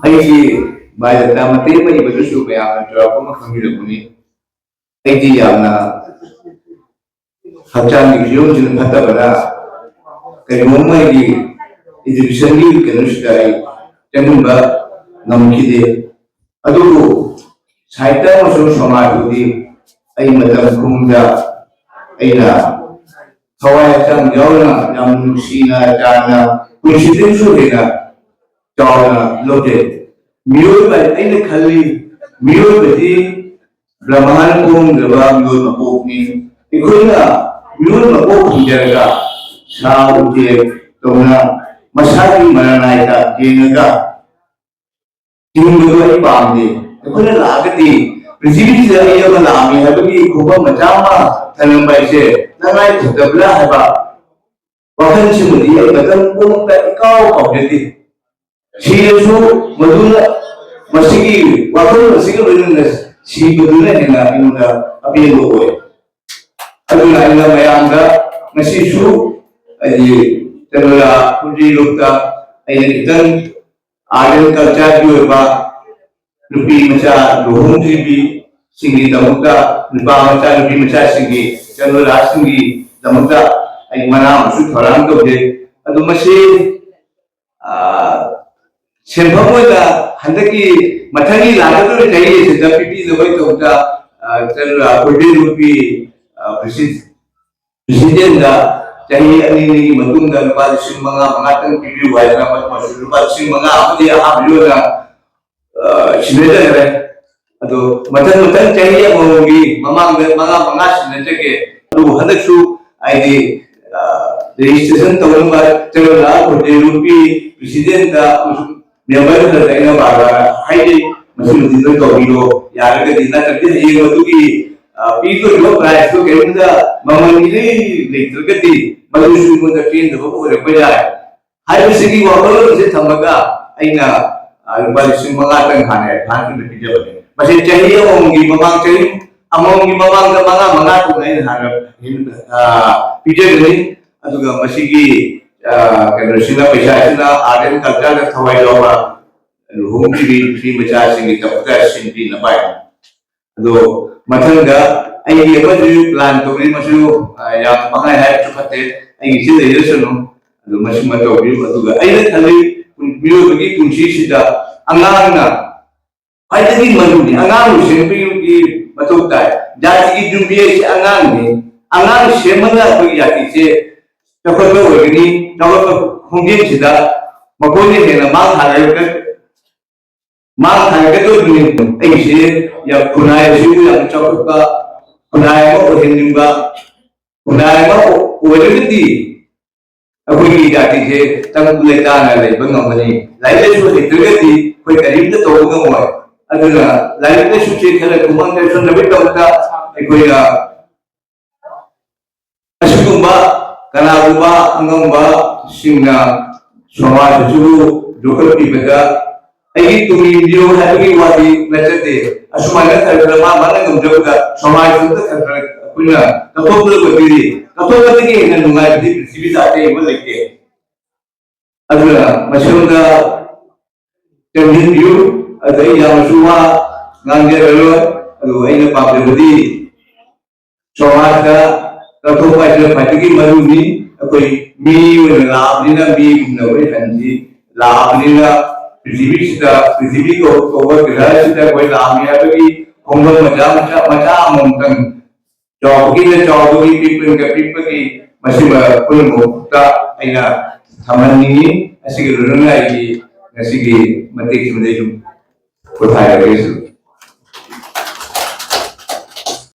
ꯑꯩꯒꯤ ꯚꯥꯏꯗ ꯃꯇꯦꯡ ꯂꯩꯕꯗꯨꯁꯨ ꯃꯌꯥꯝꯅ ꯆꯥꯎꯔꯥꯛꯄ ꯑꯃ ꯈꯪꯕꯤꯔꯛꯄꯅꯤ ꯑꯩꯗꯤ ꯌꯥꯝꯅ ꯍꯛꯆꯥꯡꯒꯤ ꯐꯤꯕꯝꯁꯤꯅ ꯐꯠꯇꯕꯅ ꯀꯩꯅꯣꯝꯃ ꯑꯩꯒꯤ ꯏꯗꯨꯀꯦꯁꯟꯒꯤ ꯀꯩꯅꯣꯁꯤꯗ ꯑꯩ ꯆꯪꯍꯟꯕ ꯉꯝꯈꯤꯗꯦ ꯑꯗꯨꯕꯨ ꯁꯥꯍꯤꯇ꯭ꯌ ꯑꯃꯁꯨꯡ ꯁꯃꯥꯖꯕꯨꯗꯤ ꯑꯩ ꯃꯇꯝ ꯈꯨꯗꯤꯡꯗ ꯑꯩꯅ ꯊꯋꯥꯏ ꯍꯛꯆꯥꯡ ꯌꯥꯎꯅ ꯌꯥꯝ ꯅꯨꯡꯁꯤꯅ ꯆꯥꯟꯅ ꯄꯨꯟꯁꯤꯗꯁꯨ ꯍꯦꯟꯅ ꯆꯥꯎꯅ ꯂꯧꯖꯩ ꯃꯤꯑꯣꯏꯕ ꯑꯩꯅ ꯈꯜꯂꯤ ꯃꯤꯑꯣꯏꯕꯗꯤ ꯕ꯭ꯔꯍ꯭ꯃꯥꯅ ꯄꯣꯛꯂꯝꯗ꯭ꯔꯕ ꯃꯤꯑꯣꯏ ꯃꯄꯣꯛꯅꯤ ꯑꯩꯈꯣꯏꯅ ꯃꯤꯑꯣꯏ ꯃꯄꯣꯛ ꯐꯪꯖꯔꯒ ꯁꯥ ꯎꯆꯦꯛ ꯇꯧꯅ ꯃꯁꯥꯒꯤ ꯃꯔꯅꯥꯏꯗ ꯌꯦꯡꯉꯒ ꯍꯤꯡꯕꯗꯨ ꯑꯩ ꯄꯥꯝꯗꯦ ꯑꯩꯈꯣꯏꯅ ꯂꯥꯛꯑꯒꯗꯤ ꯄ꯭ꯔꯤꯊꯤꯕꯤꯁꯤꯗ ꯑꯩ ꯑꯃ ꯂꯥꯛꯑꯝꯃꯤ ꯍꯥꯏꯕꯒꯤ ꯈꯨꯕꯝ ꯃꯆꯥ ꯑꯃ ꯊꯝꯂꯝꯕ ꯍꯥꯏꯁꯦ ꯇꯉꯥꯏ ꯐꯗꯕ꯭ꯔꯥ ꯍꯥꯏꯕ ꯋꯥꯈꯜꯁꯤꯃꯗꯤ ꯑꯩ ꯃꯇꯝ ꯄꯨꯝꯅꯃꯛꯇ ꯏꯀꯥꯎ ꯀꯥꯎꯖꯗꯦ ꯁꯤꯔꯁꯨ ꯃꯗꯨꯅ ꯃꯁꯤꯒꯤ ꯋꯥꯈꯜ ꯑꯁꯤꯒ ꯂꯣꯏꯅꯅ ꯁꯤꯕꯗꯨꯅ ꯍꯦꯟꯅ ꯑꯩꯉꯣꯟꯗ ꯑꯄꯦꯟꯕ ꯑꯣꯏ ꯑꯗꯨꯅ ꯑꯩꯅ ꯃꯌꯥꯝꯗ ꯉꯁꯤꯁꯨ ꯑꯩꯒꯤ ꯀꯩꯅꯣꯗ ꯄꯨꯟꯁꯤꯂꯣꯛꯇ ꯑꯩꯅ ꯈꯤꯇꯪ आर्ट एंड कल्चर की नुपी मचा लुहोंद्रीबी सिंगी दमुक्ता नुपा मचा नुपी मचा सिंगी चलो रासिंगी दमुक्ता आई मना मुसु थोराम तो दे अदु मसे सेंफमोदा हंदकी मथंगी लागतो चाहिए सिदा पीपी लबई तोता चलो कोडी नुपी प्रेसिडेंट दा चाहिए अनिनी मतुंगा लुपा लिसिंग मंगा मंगातंग पीपी वाइना मत लुपा लिसिंग मंगा अमदि हाबियोना सिनेजरे अदो मथन मथन चाहिए मोगी ममांग मंगा मंगा सिनेजके अदो हदसु आइदि रजिस्ट्रेशन तवनबा चलो ला कोडी रुपी प्रेसिडेंट दा मेंबर दा दैना बागा हाइदि मसुल दिनो तोबिरो यारगे दिना तते ये मदुगी पीको जो प्राइस तो केंदा ममनी लेत्रगति मदुसु मुदा ट्रेन दबो ओरे पया हाइबसिगी वाबलो से थमगा अइना लुपा लिसिंग मंगा तंग खाने खाने में पिजबने मसे चाहिए ओंगी ममांग चाहिए अमोंगी ममांग दा मंगा मंगा तो नहीं हागा पिजगनी अदुगा मसिगी केनोसिना पैसा सिना आर्ट एंड कल्चर दा थवाई लवा लुहोंगी फ्री मचा सिंगी तपका सिंगी नबाय अदो मथंगा आई एबजु प्लान तोरी मसु या मंगा है चुखते आई इसे लेजसनु अदो मसु मतोबि अदुगा आइना खली मियोबगी पुंसीसिदा अंगांगना हाइदगी मनुनी अंगांग सेंपियुगी मतोता जातिगी जुंबिये अंगांगनी अंगांग सेमना कोई जातिसे तखतो होगनी तखतो खुंगेसिदा मकोनी हेना मांग हालायक मांग हालायक तो दुनि ऐसे या खुनाय सिउ या चौकपा खुनाय को ओहिनिबा खुनाय को ओरगदी अखोई जाति से तंग लेता ना ले बंगमनी लाइले सु हितगति कोई करीब तो तोगो मोय अदुना लाइले सु चे खले कुमंग के सु नबी तोता अखोई असिगुंबा कनागुबा अंगंबा सिंगा समाज सु जोकर पिबदा अगी तुमी बियो हाबी वादी नचते असुमाना थरमा माना गमजबदा समाज सु थर कुना कतोबल गबिरी कतोबल के न नुंगाई दी पृथ्वी जाते इबल लेके अदुना मशुंगा तमिन बियो अदई यामसुवा गांगे रलो अदु अइना पाबदि समाज का कतोबा जे फटगी मरुनी अकोई मी लाबनिना मी नवे हंजी लाबनिना पृथ्वी को ओवर ग्रह सिदा कोई लामिया बगी होंगल मजा मचा मचा मोंतन चौकी पीपल के पीपल की मसीमा कुल मुक्ता अइना थमनिनी असिगी रुनगाई की असिगी मते किमदे जुम कोथाय रेसु